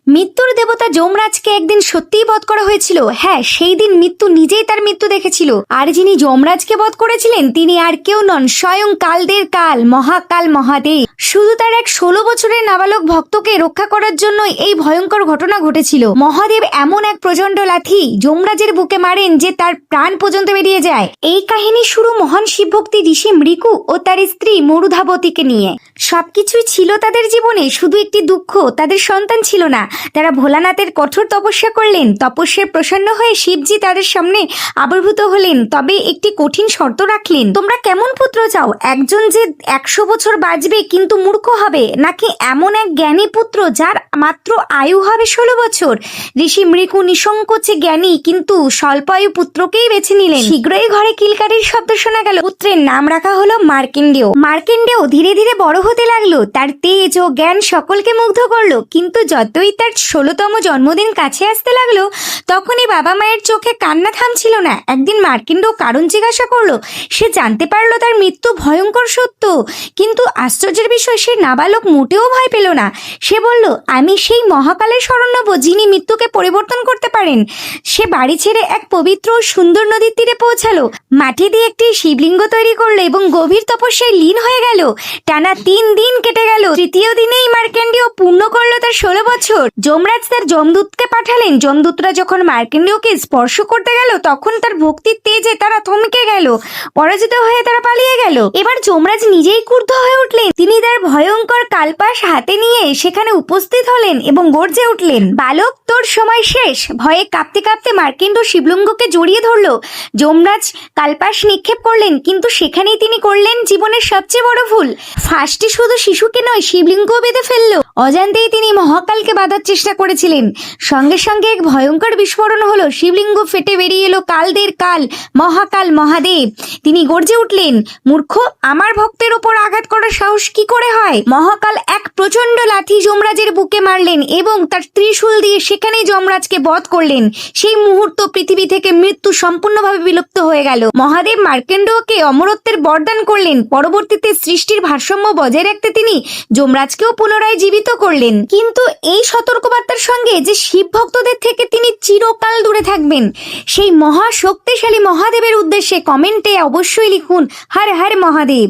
মৃত্যুর দেবতা যমরাজকে একদিন সত্যিই বধ করা হয়েছিল। হ্যাঁ, সেই দিন মৃত্যু নিজেই তার মৃত্যু দেখেছিল। আর যিনি যমরাজকে বধ করেছিলেন তিনি আর কেউ নন, স্বয়ং কালদের কাল মহাকাল মহাদেব। শুধু তার এক 16 বছরের নাবালক ভক্তকে রক্ষা করার জন্য এই ভয়ঙ্কর ঘটনা ঘটেছিল। মহাদেব এমন এক প্রচন্ড লাথি যমরাজের বুকে মারেন যে তার প্রাণ পর্যন্ত বেরিয়ে যায়। এই কাহিনী শুরু মহান শিবভক্তি ঋষি মৃকু ও তার স্ত্রী মরুধাবতীকে নিয়ে। সবকিছুই ছিল তাদের জীবনে, শুধু একটি দুঃখ, তাদের সন্তান ছিল না। তারা ভোলানাথের কঠোর তপস্যা করলেন। তপস্যায় প্রসন্ন হয়ে শিবজি তাদের সামনে আবির্ভূত হলেন, তবে একটি কঠিন শর্ত রাখলেন। তোমরা কেমন পুত্র চাও? একজন যে 100 বছর বাঁচবে কিন্তু মূর্খ হবে, নাকি এমন এক জ্ঞানী পুত্র যার মাত্র আয়ু হবে 16 বছর? ঋষি মৃকু নিঃসংকোচে জ্ঞানী কিন্তু স্বল্পায়ু পুত্রকেই বেছে নিলেন। শীঘ্রই ঘরে কিলকারির শব্দ শোনা গেল। পুত্রের নাম রাখা হলো মার্কেন্ডেয়। মার্কেন্ডেয় ধীরে ধীরে বড় হতে লাগলো। তার তেজ ও জ্ঞান সকলকে মুগ্ধ করলো। কিন্তু যতই তার 16তম জন্মদিন কাছে আসতে লাগলো, তখনই বাবা মায়ের চোখে কান্না থামছিল না। একদিন মার্কেন্ডেয় কারণ জিজ্ঞাসা করলো। সে জানতে পারলো তার মৃত্যু ভয়ঙ্কর সত্য, কিন্তু আশ্চর্যের বিষয় সে নাবালক মোটেও ভয় পেল না। সে বলল, আমি সেই মহাকালের শরণ নেব যিনি মৃত্যুকে পরিবর্তন করতে পারেন। সে বাড়ি ছেড়ে এক পবিত্র ও সুন্দর নদীর তীরে পৌঁছালো। মাটি দিয়ে একটি শিবলিঙ্গ তৈরি করলো এবং গভীর তপস্যায় লীন হয়ে গেল। টানা 3 দিন কেটে গেল। তৃতীয় দিনেই মার্কেন্ডেয় পূর্ণ করলো তার 16 বছর। যমরাজ তার যমদূতকে পাঠালেন। যমদূতরা যখন মার্কেন্ডেয়কে স্পর্শ করতে গেল, তখন তার ভক্তির তেজে তারা থমকে গেল। পরাজিত হয়ে তারা পালিয়ে গেল। এবার যমরাজ নিজেই ক্রুদ্ধ হয়ে উঠলেন। তিনি তার ভয়ঙ্কর কালপাশ হাতে নিয়ে সেখানে উপস্থিত হলেন এবং গর্জে উঠলেন, বালক, তোর সময় শেষ। ভয়ে কাঁপতে কাঁপতে মার্কেন্ডেয় শিবলিঙ্গকে জড়িয়ে ধরলো। যমরাজ কালপাশ নিক্ষেপ করলেন, কিন্তু সেখানেই তিনি করলেন জীবনের সবচেয়ে বড় ভুল। ফাঁসটি শুধু শিশুকে নয়, শিবলিঙ্গও বেঁধে ফেললো। অজান্তেই তিনি মহাকালকে বাঁধার চেষ্টা করেছিলেন। সঙ্গে সঙ্গে এক ভয়ঙ্কর বিস্ফোরণ হলো। শিবলিঙ্গ ফেটে বেরিয়ে এলো কালদের কাল মহাকাল মহাদেব। তিনি গর্জে উঠলেন, মূর্খ, আমার ভক্তের উপর আঘাত করার সাহস কি করে হয়? মহাকাল এক প্রচন্ড লাথি যমরাজের বুকে মারলেন এবং তার ত্রিশূল দিয়ে সেখানেই যমরাজকে বধ করলেন। সেই মুহূর্ত পৃথিবী থেকে মৃত্যু সম্পূর্ণভাবে বিলুপ্ত হয়ে গেল। মহাদেব মার্কেন্ডেয়কে অমরত্বের বরদান করলেন। পরবর্তীতে সৃষ্টির ভারসাম্য বজায় রাখতে তিনি যমরাজকেও পুনরায় জীবিত করলেন, কিন্তু এই সতর্কবার্তার সঙ্গে যে শিব ভক্তদের থেকে তিনি চিরকাল দূরে থাকবেন। সেই মহা শক্তিশালী মহাদেবের উদ্দেশ্যে কমেন্টে অবশ্যই লিখুন, হর হর মহাদেব।